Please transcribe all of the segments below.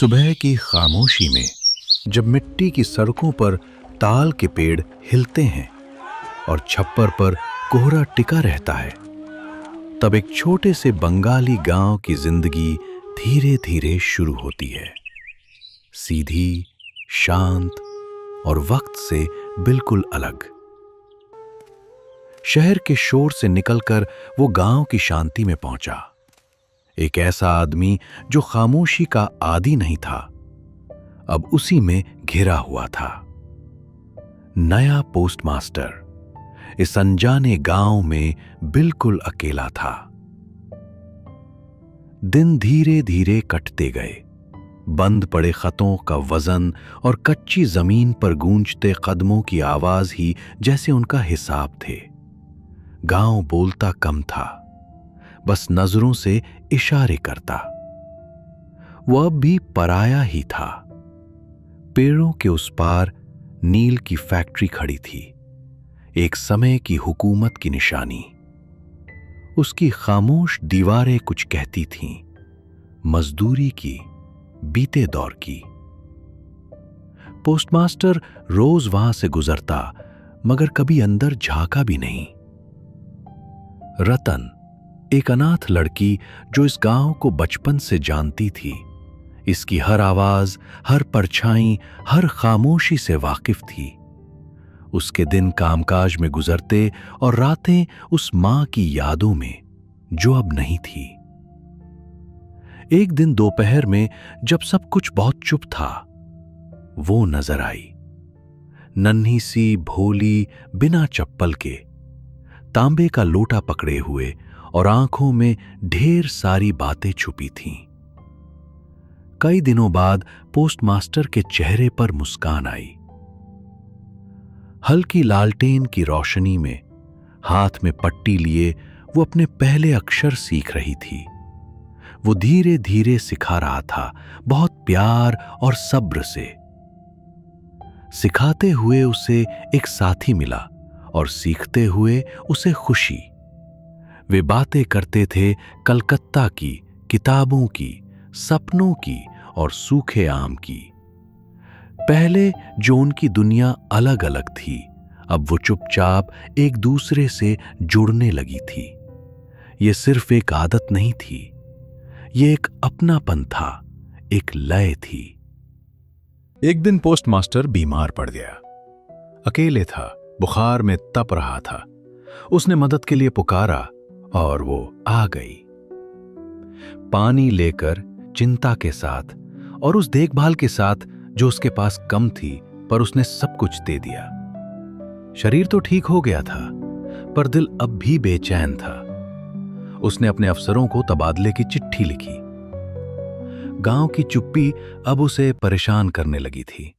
सुबह की खामोशी में जब मिट्टी की सड़कों पर ताल के पेड़ हिलते हैं और छप्पर पर कोहरा टिका रहता है, तब एक छोटे से बंगाली गांव की जिंदगी धीरे धीरे शुरू होती है। सीधी, शांत और वक्त से बिल्कुल अलग। शहर के शोर से निकलकर वो गांव की शांति में पहुंचा। एक ऐसा आदमी जो खामोशी का आदी नहीं था, अब उसी में घिरा हुआ था। नया पोस्टमास्टर इस अनजाने गांव में बिल्कुल अकेला था। दिन धीरे धीरे कटते गए। बंद पड़े खतों का वजन और कच्ची जमीन पर गूंजते कदमों की आवाज ही जैसे उनका हिसाब थे। गांव बोलता कम था, बस नजरों से इशारे करता। वो अब भी पराया ही था। पेड़ों के उस पार नील की फैक्ट्री खड़ी थी, एक समय की हुकूमत की निशानी। उसकी खामोश दीवारें कुछ कहती थीं, मजदूरी की, बीते दौर की। पोस्टमास्टर रोज वहां से गुजरता, मगर कभी अंदर झांका भी नहीं। रतन, एक अनाथ लड़की जो इस गांव को बचपन से जानती थी, इसकी हर आवाज, हर परछाई, हर खामोशी से वाकिफ थी। उसके दिन कामकाज में गुजरते और रातें उस मां की यादों में जो अब नहीं थी। एक दिन दोपहर में जब सब कुछ बहुत चुप था, वो नजर आई। नन्ही सी, भोली, बिना चप्पल के, तांबे का लोटा पकड़े हुए और आंखों में ढेर सारी बातें छुपी थीं। कई दिनों बाद पोस्टमास्टर के चेहरे पर मुस्कान आई। हल्की लालटेन की रोशनी में हाथ में पट्टी लिए वो अपने पहले अक्षर सीख रही थी। वो धीरे धीरे सिखा रहा था, बहुत प्यार और सब्र से। सिखाते हुए उसे एक साथी मिला और सीखते हुए उसे खुशी। वे बातें करते थे कलकत्ता की, किताबों की, सपनों की और सूखे आम की। पहले जो उनकी दुनिया अलग अलग थी, अब वो चुपचाप एक दूसरे से जुड़ने लगी थी। ये सिर्फ एक आदत नहीं थी, ये एक अपनापन था, एक लय थी। एक दिन पोस्टमास्टर बीमार पड़ गया। अकेले था, बुखार में तप रहा था। उसने मदद के लिए पुकारा और वो आ गई, पानी लेकर, चिंता के साथ और उस देखभाल के साथ जो उसके पास कम थी, पर उसने सब कुछ दे दिया। शरीर तो ठीक हो गया था, पर दिल अब भी बेचैन था। उसने अपने अफसरों को तबादले की चिट्ठी लिखी। गांव की चुप्पी अब उसे परेशान करने लगी थी।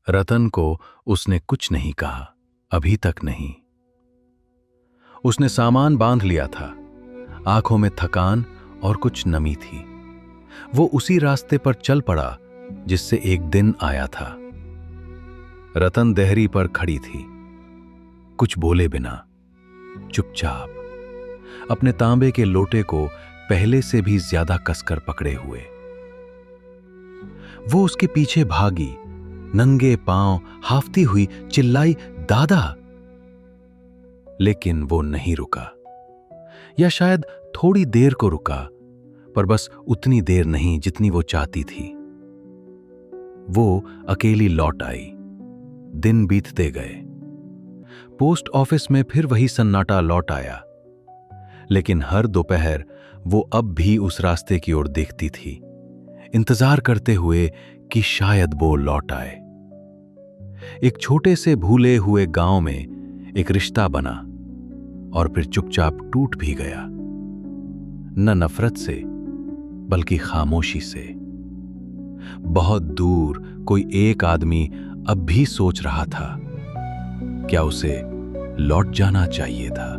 रतन को उसने कुछ नहीं कहा, अभी तक नहीं। उसने सामान बांध लिया था, आंखों में थकान और कुछ नमी थी। वो उसी रास्ते पर चल पड़ा जिससे एक दिन आया था। रतन देहरी पर खड़ी थी, कुछ बोले बिना, चुपचाप, अपने तांबे के लोटे को पहले से भी ज्यादा कसकर पकड़े हुए। वो उसके पीछे भागी, नंगे पांव, हाफती हुई, चिल्लाई, दादा। लेकिन वो नहीं रुका, या शायद थोड़ी देर को रुका, पर बस उतनी देर नहीं जितनी वो चाहती थी। वो अकेली लौट आई। दिन बीतते गए। पोस्ट ऑफिस में फिर वही सन्नाटा लौट आया, लेकिन हर दोपहर वो अब भी उस रास्ते की ओर देखती थी, इंतजार करते हुए कि शायद वो लौट आए। एक छोटे से भूले हुए गांव में एक रिश्ता बना और फिर चुपचाप टूट भी गया, न नफरत से बल्कि खामोशी से। बहुत दूर कोई एक आदमी अब भी सोच रहा था, क्या उसे लौट जाना चाहिए था।